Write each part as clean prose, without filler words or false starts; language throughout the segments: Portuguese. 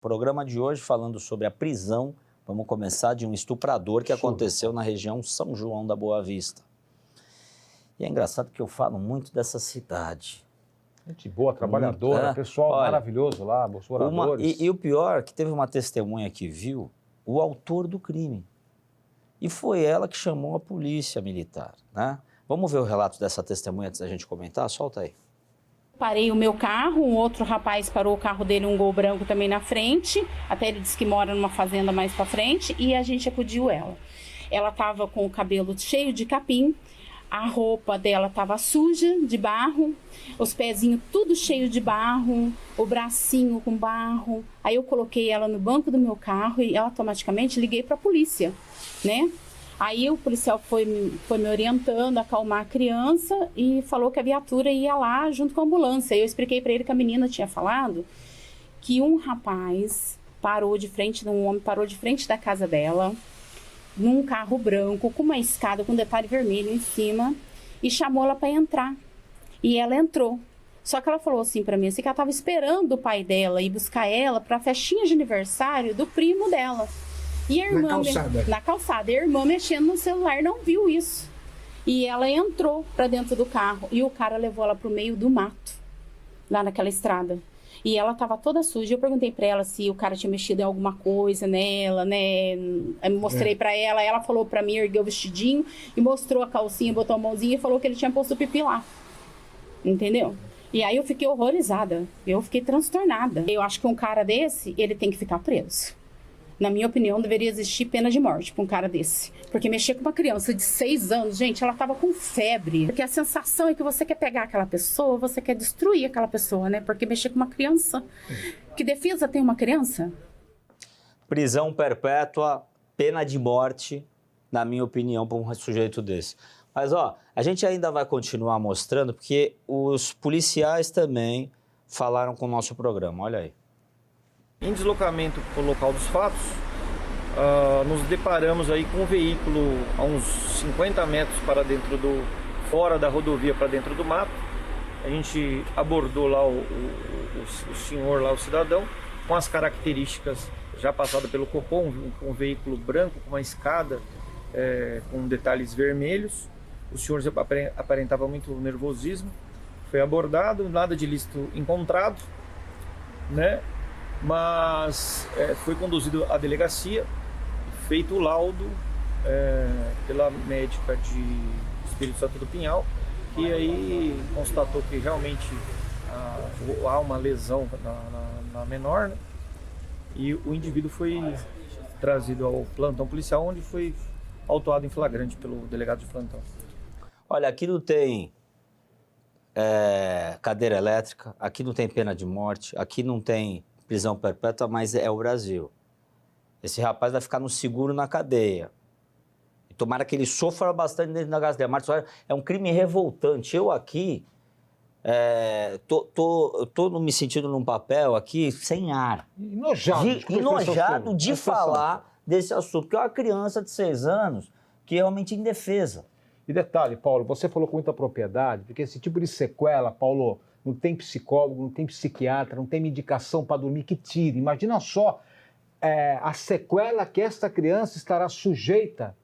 Programa de hoje falando sobre a prisão, vamos começar de um estuprador que aconteceu na região São João da Boa Vista. E é engraçado que eu falo muito dessa cidade. Gente boa, trabalhadora, pessoal maravilhoso lá, os moradores. E o pior é que teve uma testemunha que viu o autor do crime. E foi ela que chamou a polícia militar, né? Vamos ver o relato dessa testemunha antes da gente comentar? Solta aí. Parei o meu carro, um outro rapaz parou o carro dele, um Gol branco também na frente, até ele disse que mora numa fazenda mais pra frente, e a gente acudiu ela. Ela estava com o cabelo cheio de capim, a roupa dela estava suja de barro, os pezinhos tudo cheio de barro, o bracinho com barro. Aí eu coloquei ela no banco do meu carro e automaticamente liguei para a polícia, né? Aí o policial foi me orientando a acalmar a criança e falou que a viatura ia lá junto com a ambulância. Eu expliquei para ele que a menina tinha falado que um rapaz um homem parou de frente da casa dela, num carro branco, com uma escada com detalhe vermelho em cima, e chamou ela para entrar. E ela entrou. Só que ela falou assim para mim, assim, que ela estava esperando o pai dela ir buscar ela para a festinha de aniversário do primo dela. E a irmã, na calçada, e a irmã mexendo no celular não viu isso. E ela entrou para dentro do carro e o cara levou ela para o meio do mato, lá naquela estrada. E ela estava toda suja. Eu perguntei para ela se o cara tinha mexido em alguma coisa nela, né? Eu mostrei para ela, ela falou para mim, ergueu o vestidinho e mostrou a calcinha, botou a mãozinha e falou que ele tinha posto pipi lá. Entendeu? E aí eu fiquei horrorizada, eu fiquei transtornada. Eu acho que um cara desse, ele tem que ficar preso. Na minha opinião, deveria existir pena de morte para um cara desse. Porque mexer com uma criança de 6 anos, gente, ela estava com febre. Porque a sensação é que você quer pegar aquela pessoa, você quer destruir aquela pessoa, né? Porque mexer com uma criança... Que defesa tem uma criança? Prisão perpétua, pena de morte, na minha opinião, para um sujeito desse. Mas, ó, a gente ainda vai continuar mostrando, porque os policiais também falaram com o nosso programa. Olha aí. Em deslocamento para o local dos fatos, nos deparamos aí com um veículo a uns 50 metros fora da rodovia para dentro do mato. A gente abordou lá o senhor, lá o cidadão, com as características já passadas pelo Copom, um veículo branco com uma escada com detalhes vermelhos. O senhor aparentava muito nervosismo, foi abordado, nada de ilícito encontrado, né? Mas foi conduzido à delegacia, feito o laudo pela médica de Espírito Santo do Pinhal, que aí constatou que realmente há uma lesão na menor, né? E o indivíduo foi trazido ao plantão policial, onde foi autuado em flagrante pelo delegado de plantão. Olha, aqui não tem cadeira elétrica, aqui não tem pena de morte, aqui não tem prisão perpétua, mas é o Brasil. Esse rapaz vai ficar no seguro na cadeia. E tomara que ele sofra bastante dentro da casa dele. Marcos, é um crime revoltante. Eu aqui tô me sentindo num papel aqui sem ar. Enojado de falar desse assunto. Porque é uma criança de 6 anos que é realmente indefesa. E detalhe, Paulo, você falou com muita propriedade, porque esse tipo de sequela, Paulo, não tem psicólogo, não tem psiquiatra, não tem medicação para dormir que tire. Imagina só a sequela que esta criança estará sujeita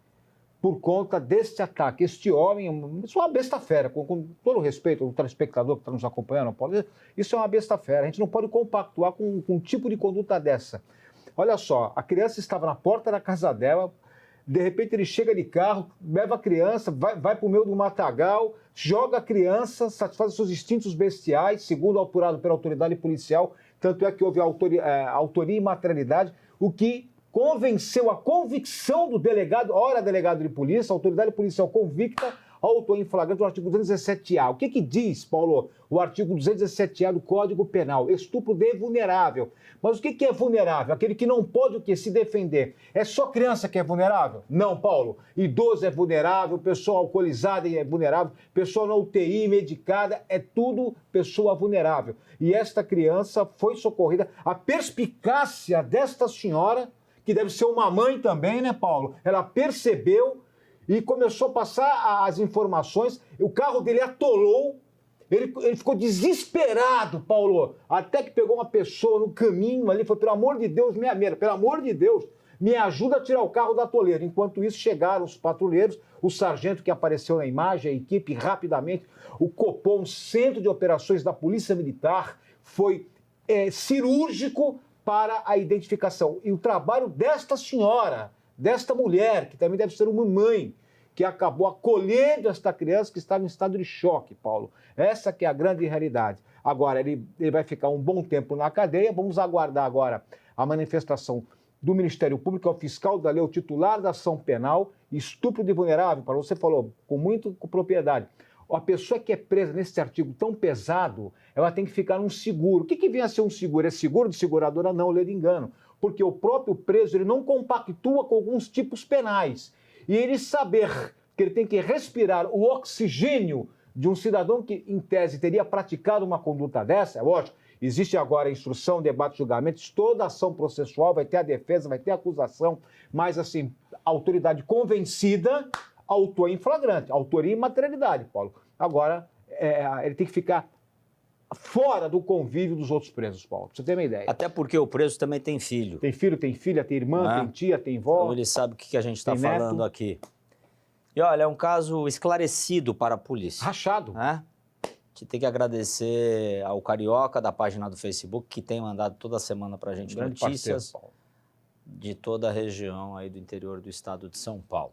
por conta deste ataque. Este homem, isso é uma besta fera, com todo o respeito ao telespectador que está nos acompanhando, Paulo, isso é uma besta fera. A gente não pode compactuar com um tipo de conduta dessa. Olha só, a criança estava na porta da casa dela, de repente ele chega de carro, leva a criança, vai para o meio do matagal, joga a criança, satisfaz os seus instintos bestiais, segundo apurado pela autoridade policial, tanto é que houve autoria e materialidade, o que convenceu a convicção do delegado, ora delegado de polícia, a autoridade policial convicta, autor em flagrante do artigo 217-A. O que diz, Paulo, o artigo 217-A do Código Penal? Estupro de vulnerável. Mas o que é vulnerável? Aquele que não pode o quê? Se defender. É só criança que é vulnerável? Não, Paulo. Idoso é vulnerável, pessoa alcoolizada é vulnerável, pessoa na UTI, medicada, é tudo pessoa vulnerável. E esta criança foi socorrida. A perspicácia desta senhora, que deve ser uma mãe também, né, Paulo? Ela percebeu e começou a passar as informações. O carro dele atolou, Ele ficou desesperado, Paulo, até que pegou uma pessoa no caminho ali, falou, pelo amor de Deus, pelo amor de Deus, me ajuda a tirar o carro da toleira. Enquanto isso, chegaram os patrulheiros, o sargento que apareceu na imagem, a equipe, rapidamente, o Copom, Centro de Operações da Polícia Militar, foi cirúrgico para a identificação. E o trabalho desta senhora, desta mulher, que também deve ser uma mãe, que acabou acolhendo esta criança que estava em estado de choque, Paulo. Essa que é a grande realidade. Agora, ele vai ficar um bom tempo na cadeia. Vamos aguardar agora a manifestação do Ministério Público, ao fiscal da lei, o titular da ação penal, estupro de vulnerável, Paulo, você falou com propriedade. A pessoa que é presa nesse artigo tão pesado, ela tem que ficar num seguro. O que vem a ser um seguro? É seguro de seguradora? Não, lhe engano. Porque o próprio preso ele não compactua com alguns tipos penais. E ele saber que ele tem que respirar o oxigênio de um cidadão que, em tese, teria praticado uma conduta dessa, é lógico, existe agora a instrução, debate, julgamentos, toda a ação processual, vai ter a defesa, vai ter a acusação, mas, assim, a autoridade convencida autua em flagrante, autoria e materialidade, Paulo. Agora, ele tem que ficar fora do convívio dos outros presos, Paulo, pra você ter uma ideia. Até porque o preso também tem filho. Tem filho, tem filha, tem irmã, tem tia, tem vó. Então ele sabe o que a gente está tem falando neto. aqui. E olha, é um caso esclarecido para a polícia. Rachado. Né? A gente tem que agradecer ao Carioca, da página do Facebook, que tem mandado toda semana para a gente Grande notícias parceiro, Paulo. de toda a região aí do interior do estado de São Paulo.